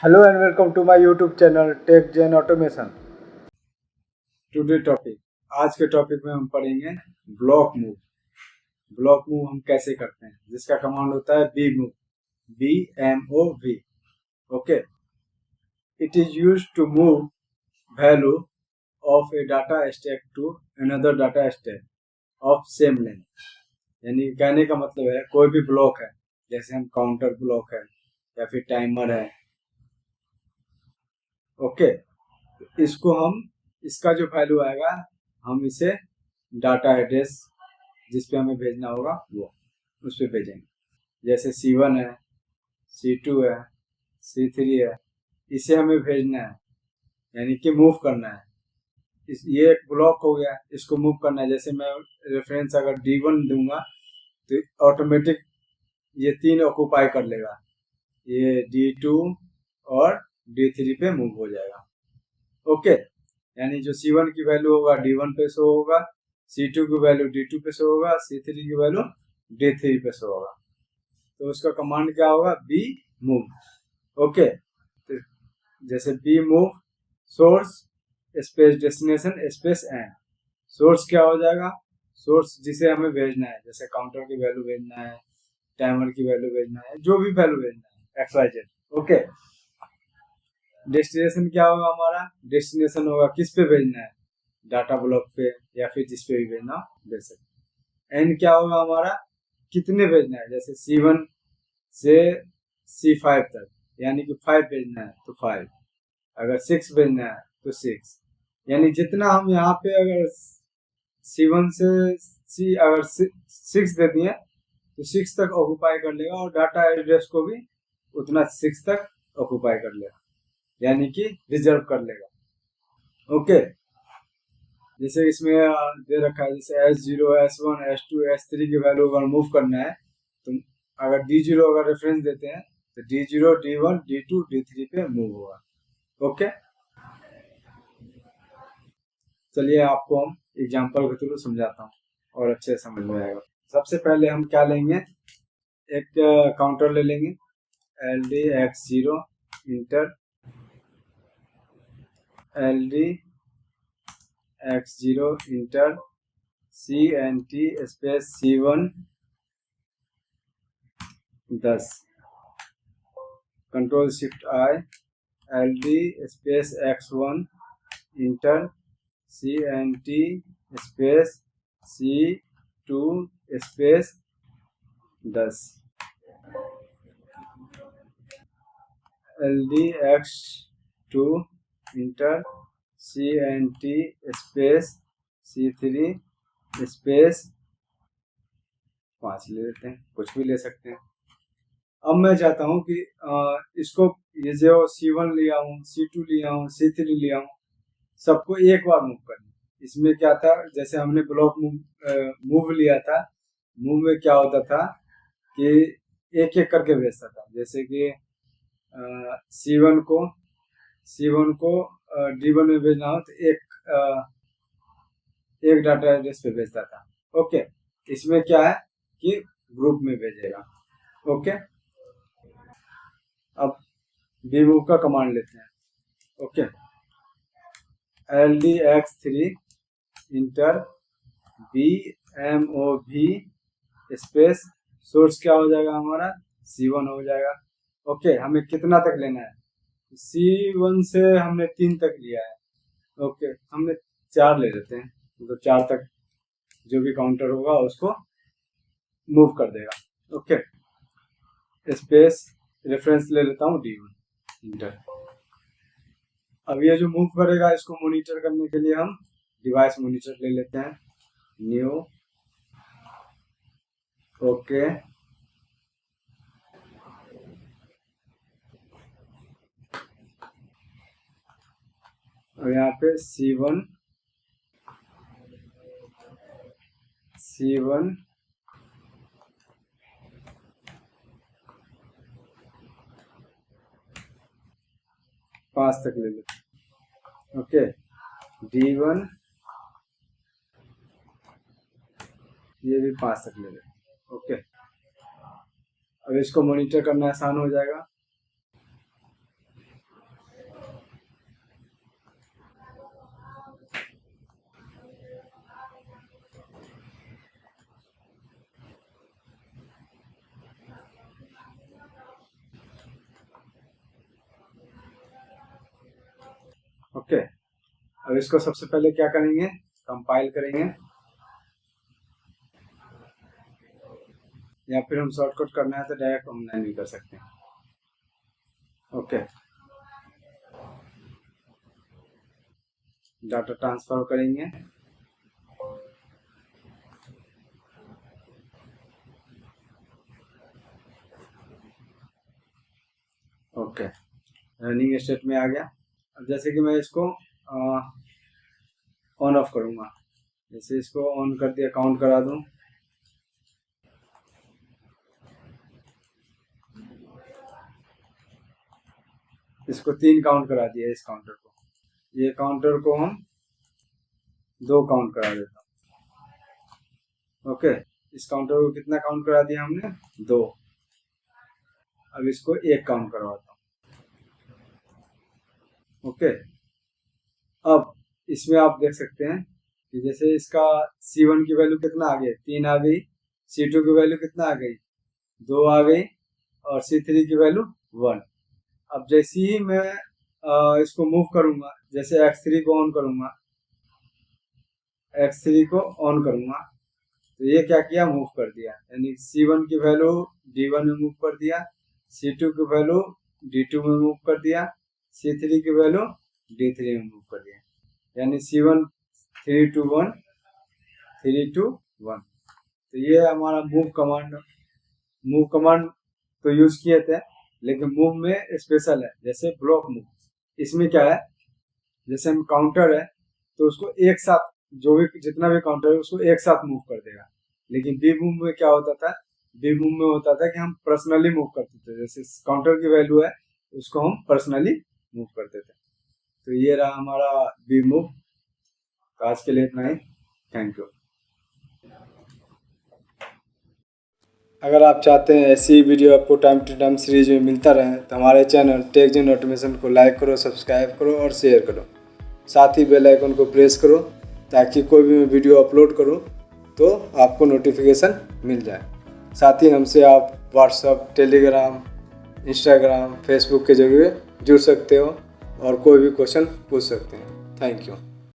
Hello and welcome to my YouTube channel tech gen automation. Today topic, आज के topic में हम पढ़ेंगे ब्लॉक मूव। ब्लॉक मूव हम कैसे करते हैं, जिसका कमांड होता है B move, BMOV। Okay, it is used to move value of a data stack to another data stack of same length. यानी कहने का मतलब है कोई भी ब्लॉक है, जैसे हम काउंटर ब्लॉक है या फिर टाइमर है। ओके, इसको हम, इसका जो वैल्यू आएगा हम इसे डाटा एड्रेस जिस पे हमें भेजना होगा वो उस पे भेजेंगे। जैसे C1 है, C2 है, C3 है, इसे हमें भेजना है, यानी कि मूव करना है। ये एक ब्लॉक हो गया, इसको मूव करना है। जैसे मैं रेफरेंस अगर D1 दूंगा तो ऑटोमेटिक ये 3 ऑक्यूपाई कर लेगा, ये D2 और D3 पे मूव हो जाएगा। ओके, यानी जो C1 की वैल्यू होगा D1 पे शो होगा, C2 की वैल्यू D2 पे शो होगा, C3 की वैल्यू D3 पे शो होगा। तो उसका कमांड क्या होगा, बी मूव। ओके, तो जैसे B move source space destination space end. Source क्या हो जाएगा, सोर्स जिसे हमें भेजना है, जैसे काउंटर की वैल्यू भेजना है, टाइमर की वैल्यू भेजना है, जो भी वैल्यू भेजना है XYZ। ओके, डेस्टिनेशन क्या होगा, हमारा डेस्टिनेशन होगा किस पे भेजना है, डाटा ब्लॉक पे या फिर जिस पे भी भेजना हो भेज सकते। एंड क्या होगा हमारा, कितने भेजना है, जैसे C1 से C5 तक, यानी कि 5 भेजना है तो 5, अगर 6 भेजना है तो 6। यानी जितना हम यहाँ पे अगर C1 से C अगर 6 दे दिए तो 6 तक ऑक्यूपाई कर लेगा, और डाटा एड्रेस को भी उतना 6 तक ऑक्यूपाई कर लेगा, यानी कि रिजर्व कर लेगा। ओके, जैसे इसमें दे रखा है, जैसे S0, S1, S2, S3 की वैल्यू अगर मूव करना है तो अगर D0 अगर रेफरेंस देते हैं तो D0, D1, D2, D3 पे मूव होगा। ओके, चलिए आपको हम एग्जांपल के थ्रू समझाता हूँ और अच्छे से समझ में आएगा। सबसे पहले हम क्या लेंगे, एक काउंटर ले लेंगे LDX0 inter LDX0 inter CNT space C1 10, control shift I, LD space X1 inter CNT space C2 space 10, LDX2 inter CNT space C3 space 5 ले लेते हैं, कुछ भी ले सकते हैं। अब मैं चाहता हूँ कि इसको, ये जो C1 लिया हूँ, C2 लिया हूँ, C3 लिया हूँ, सबको एक बार मूव करना। इसमें क्या था, जैसे हमने ब्लॉक मूव लिया था, मूव में क्या होता था कि एक एक करके भेजता था। जैसे कि C1 को D1 में भेजना हो तो एक डाटा एड्रेस पे भेजता था। ओके, इसमें क्या है कि ग्रुप में भेजेगा। ओके, अब bmove का कमांड लेते हैं। Okay, LDX3 inter BMOV space source क्या हो जाएगा हमारा, C1 हो जाएगा। ओके, हमें कितना तक लेना है, C1 से हमने 3 तक लिया है। ओके, हमने 4 ले लेते हैं, तो 4 तक जो भी काउंटर होगा उसको मूव कर देगा। ओके, स्पेस रेफरेंस ले लेता हूँ D1 इंटर। अब ये जो मूव करेगा इसको मॉनिटर करने के लिए हम डिवाइस मॉनिटर ले लेते हैं, न्यू। ओके, और यहाँ पे C1 5 तक ले लेते। ओके, D1 ये भी 5 तक ले लेते। ओके, अब इसको मॉनिटर करना आसान हो जाएगा। ओके, अब इसको सबसे पहले क्या करेंगे, कंपाइल करेंगे, या फिर हम शॉर्टकट करना है तो डायरेक्ट ऑनलाइन भी कर सकते हैं। ओके, डाटा ट्रांसफर करेंगे, ओके, रनिंग स्टेट में आ गया। अब जैसे कि मैं इसको ऑन ऑफ करूँगा, जैसे इसको ऑन कर दिया, काउंट करा दूँ, इसको 3 काउंट करा दिया इस काउंटर को, ये काउंटर को हम 2 काउंट करा देता हूँ। ओके, इस काउंटर को कितना काउंट करा दिया हमने, 2। अब इसको 1 काउंट करवाता हूँ। ओके, अब इसमें आप देख सकते हैं कि जैसे इसका C1 की वैल्यू कितना आ गई, 3 आ गई, C2 की वैल्यू कितना आ गई, 2 आ गई, और C3 की वैल्यू 1। अब जैसे ही मैं इसको मूव करूंगा, जैसे X3 को ऑन करूंगा, X3 को ऑन करूंगा, तो ये क्या किया, मूव कर दिया, यानी C1 की वैल्यू D1 में मूव कर दिया, C2 की वैल्यू D2 में मूव कर दिया, C3 की वैल्यू D3 में मूव कर दिया, यानी C1 3 to 1 3 to 1। तो ये हमारा मूव कमांड तो यूज किए थे, लेकिन मूव में स्पेशल है, जैसे ब्लॉक मूव। इसमें क्या है, जैसे हम काउंटर है तो उसको एक साथ, जो भी जितना भी काउंटर है उसको एक साथ मूव कर देगा, लेकिन बी मूव में क्या होता था, बी मूव में होता था कि हम पर्सनली मूव करते थे, जैसे काउंटर की वैल्यू है उसको हम पर्सनली मूव करते थे। तो ये रहा हमारा बी मूव। आज के लिए इतना ही, थैंक यू। अगर आप चाहते हैं ऐसी वीडियो आपको टाइम टू टाइम सीरीज में मिलता रहे तो हमारे चैनल टेक जन ऑटोमेशन को लाइक करो, सब्सक्राइब करो और शेयर करो। साथ ही बेल आइकन को प्रेस करो ताकि कोई भी मैं वीडियो अपलोड करूं तो आपको नोटिफिकेशन मिल जाए। साथ ही हमसे आप व्हाट्सएप, टेलीग्राम, इंस्टाग्राम, फेसबुक के जरिए जुड़ सकते हो और कोई भी क्वेश्चन पूछ सकते हैं। Thank you.